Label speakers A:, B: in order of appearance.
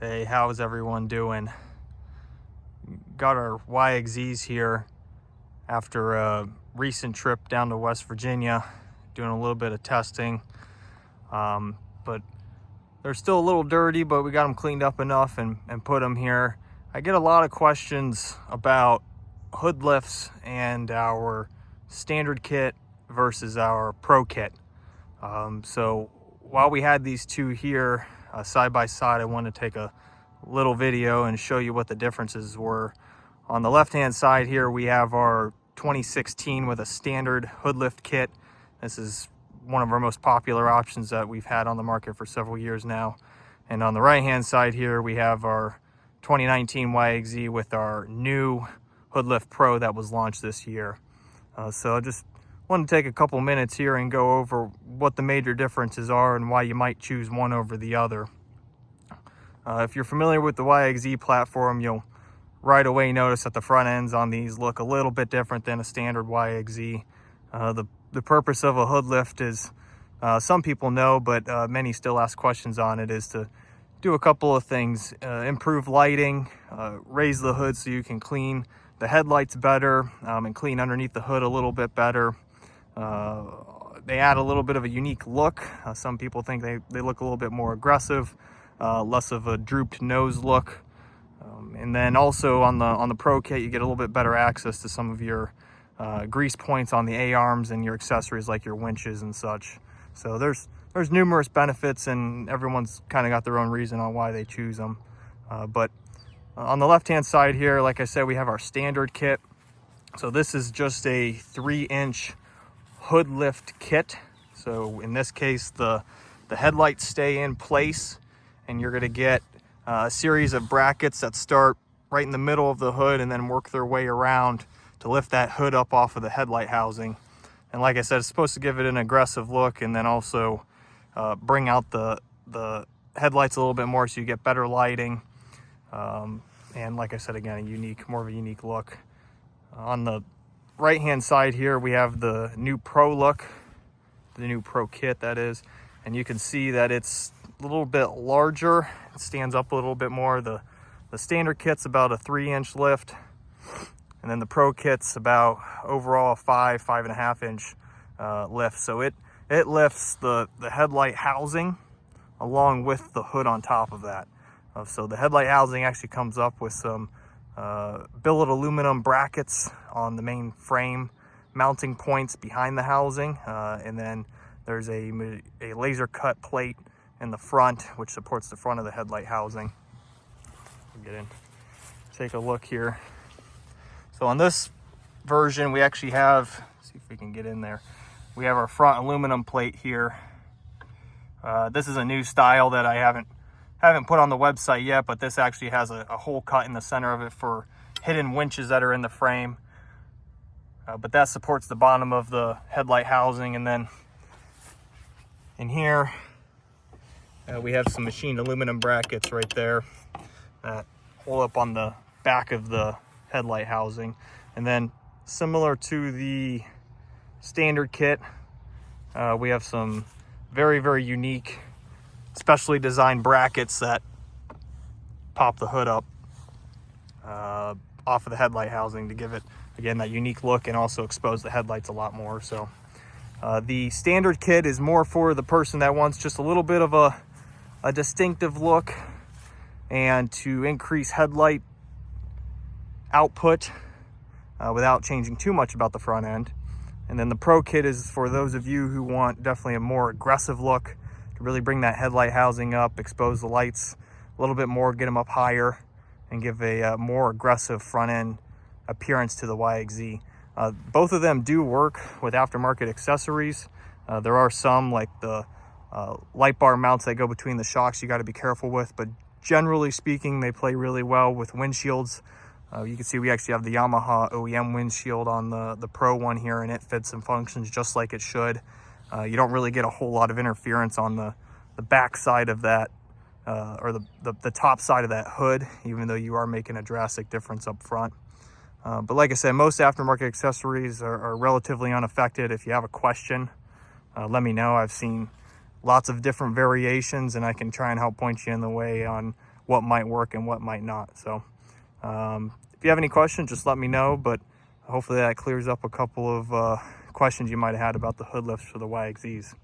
A: Hey, how's everyone doing? Got our YXZs here after a recent trip down to West Virginia, doing a little bit of testing. But they're still a little dirty, but we got them cleaned up enough and put them here. I get a lot of questions about hood lifts and our standard kit versus our pro kit. So while we had these two here side by side, I want to take a little video and show you what the differences were. On the left hand side here, we have our 2016 with a standard hood lift kit. This is one of our most popular options that we've had on the market for several years now. And on the right hand side here, we have our 2019 YXZ with our new hood lift pro that was launched this year. So I just want to take a couple minutes here and go over what the major differences are and why you might choose one over the other. If you're familiar with the YXZ platform, you'll right away notice that the front ends on these look a little bit different than a standard YXZ. The purpose of a hood lift is, some people know, but many still ask questions on it, is to do a couple of things. Improve lighting, raise the hood so you can clean the headlights better, and clean underneath the hood a little bit better. They add a little bit of a unique look. Some people think they look a little bit more aggressive, less of a drooped nose look. And then also on the Pro kit, you get a little bit better access to some of your grease points on the A-arms and your accessories like your winches and such. So there's numerous benefits, and everyone's kind of got their own reason on why they choose them. But on the left-hand side here, like I said, we have our standard kit. So this is just a 3-inch hood lift kit. So in this case, the headlights stay in place, and you're going to get a series of brackets that start right in the middle of the hood and then work their way around to lift that hood up off of the headlight housing. And like I said, it's supposed to give it an aggressive look, and then also bring out the headlights a little bit more so you get better lighting. And like I said, again, more of a unique look. On the right hand side here, we have the new Pro look, the new Pro kit that is, and you can see that it's a little bit larger. It stands up a little bit more. The standard kit's about a 3-inch lift, and then the Pro kit's about overall a 5.5 inch lift. So it lifts the headlight housing along with the hood on top of that. So the headlight housing actually comes up with some billet aluminum brackets on the main frame, mounting points behind the housing, and then there's a laser cut plate in the front which supports the front of the headlight housing. Get in, take a look here. So on this version, we actually have, see if we can get in there, we have our front aluminum plate here. This is a new style that I haven't put on the website yet, but this actually has a hole cut in the center of it for hidden winches that are in the frame. But that supports the bottom of the headlight housing. And then in here, we have some machined aluminum brackets right there that hold up on the back of the headlight housing. And then similar to the standard kit, we have some very, very unique, specially designed brackets that pop the hood up off of the headlight housing to give it, again, that unique look and also expose the headlights a lot more. So the standard kit is more for the person that wants just a little bit of a distinctive look and to increase headlight output without changing too much about the front end. And then the Pro kit is for those of you who want definitely a more aggressive look, to really bring that headlight housing up, expose the lights a little bit more, get them up higher, and give a more aggressive front end appearance to the YXZ. Both of them do work with aftermarket accessories. There are some, like the light bar mounts that go between the shocks, you got to be careful with, but generally speaking, they play really well with windshields. You can see we actually have the Yamaha OEM windshield on the Pro one here, and it fits and functions just like it should. You don't really get a whole lot of interference on the back side of that, or the top side of that hood, even though you are making a drastic difference up front. But like I said, most aftermarket accessories are relatively unaffected. If you have a question, let me know. I've seen lots of different variations, and I can try and help point you in the way on what might work and what might not. So if you have any questions, just let me know, but hopefully that clears up a couple of questions you might have had about the hood lifts for the YXZs.